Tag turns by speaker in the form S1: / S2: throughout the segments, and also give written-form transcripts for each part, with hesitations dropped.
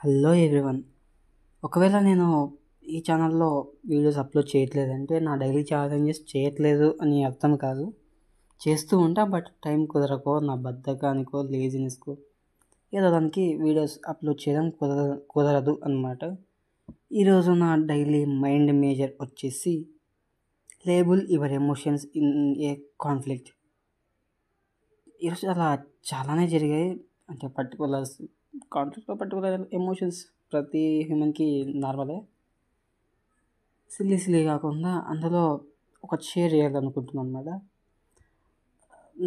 S1: Hello everyone. ఒకవేళ నేను ఈ ఛానల్లో వీడియోస్ అప్లోడ్ చేయట్లేదంటే నా డైలీ ఛాలెంజెస్ చేయట్లేదు అని అర్థం కాదు. చేస్తూ ఉంటా, బట్ టైం కుదరకో, నా బద్ధకానికో, లేజినెస్కో ఏదో దానికి వీడియోస్ అప్లోడ్ చేయడం కుదరదు అన్నమాట. ఈరోజు నా డైలీ మైండ్ మేజర్ వచ్చేసి label your emotions in a conflict. ఈరోజు అలా చాలానే జరిగాయి. అంటే పర్టికులర్ ఎమోషన్స్ ప్రతి హ్యూమన్కి నార్మలే. సిల్లీ కాకుండా అందులో ఒక షేర్ చేయాలనుకుంటున్నాను అన్నమాట.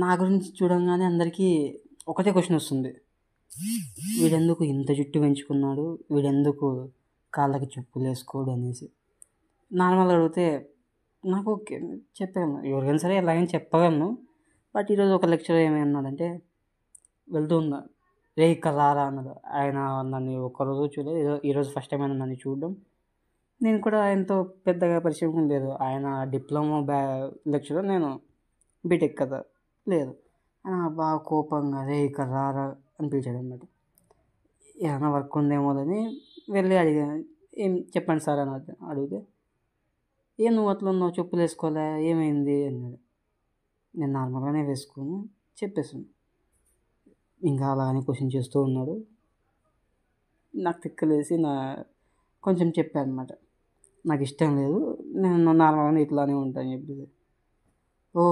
S1: నా గురించి చూడంగానే అందరికీ ఒకటే క్వశ్చన్ వస్తుంది: వీడెందుకు ఇంత జుట్టు పెంచుకున్నాడు, వీడెందుకు కాళ్ళకి చెప్పులు వేసుకోడు అనేసి. నార్మల్ అడిగితే నాకు చెప్పగలను, ఎవరికైనా సరే ఎలాగైనా చెప్పగలను. బట్ ఈరోజు ఒక లెక్చర్ ఏమన్నాడంటే, వెళ్తూ ఉన్నా, రే ఇక్కడ రారా అన్నాడు. ఆయన నన్ను ఒక్కరోజు చూడలేదు, ఈరోజు ఫస్ట్ టైం ఆయన నన్ను చూడడం. నేను కూడా ఆయనతో పెద్దగా పరిచయం లేదు. ఆయన డిప్లొమా లెక్చరర్, నేను బీటెక్ కదా, లేదు. ఆయన బాగా కోపంగా రే ఇక్కడ రారా అని పిలిచాడు అనమాట. ఏమైనా వర్క్ ఉందేమో అని వెళ్ళి అడిగాను, ఏం చెప్పండి సార్ అని అడిగితే, ఏం నువ్వు అట్లా ఉన్నావు, చెప్పులు వేసుకోలే, ఏమైంది అన్నాడు. నేను నార్మల్గానే వేసుకుని చెప్పేసాను. ఇంకా అలాగని క్వశ్చన్ చేస్తూ ఉన్నాడు. నాకు తిక్కలేసి కొంచెం చెప్పాను అనమాట, నాకు ఇష్టం లేదు, నేను నార్మల్గానే ఇట్లానే ఉంటాను చెప్పేసి. ఓ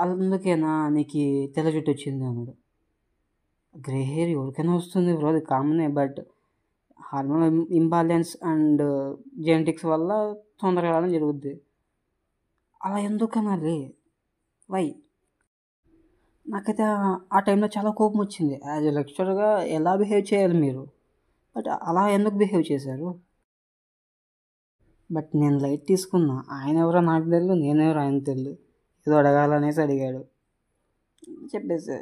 S1: అందుకేనా నీకు తెల్ల జుట్టు వచ్చింది అన్నాడు. గ్రే హెయిర్ ఎవరికైనా వస్తుంది బ్రో, అది కామనే. But hormone imbalance and genetics వల్ల తొందరగా రావడం జరుగుద్ది. అలా ఎందుకనాలి? వై? నాకైతే ఆ టైంలో చాలా కోపం వచ్చింది. యాజ్ ఎ లెక్చరర్గా ఎలా బిహేవ్ చేయాలి మీరు, బట్ అలా ఎందుకు బిహేవ్ చేశారు? బట్ నేను లైట్ తీసుకున్నా. ఆయన ఎవరో నాకు తెలియదు, నేనెవరో ఆయన తెలియదు. ఏదో అడగాలనేసి అడిగాడు, చెప్పేసి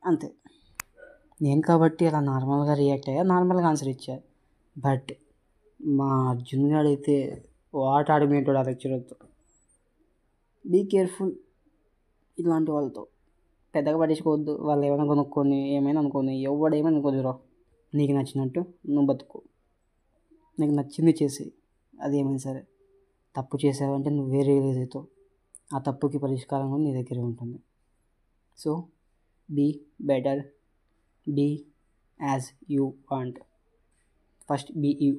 S1: అంతే. నేను కాబట్టి అలా నార్మల్గా రియాక్ట్ అయ్యా, నార్మల్గా ఆన్సర్ ఇచ్చా. బట్ మా అర్జున్ గారు అయితే వాట్ ఆర్గ్యుమెంట్ ఆ లెక్చరర్తో. బీ కేర్ఫుల్ ఇలాంటి వాళ్ళతో. పెద్దగా పట్టించుకోవద్దు. వాళ్ళు ఏమైనా కొనుక్కొని ఏమైనా అనుకోని, ఎవడేమైనా అనుకోదురా. నీకు నచ్చినట్టు నువ్వు బతుకు, నీకు నచ్చింది చేసి, అది ఏమైనా సరే. తప్పు చేసావంటే నువ్వే రియలైజ్ అవుతావు. ఆ తప్పుకి పరిష్కారం కూడా నీ దగ్గరే ఉంటుంది. So be better, be as you want. First be you.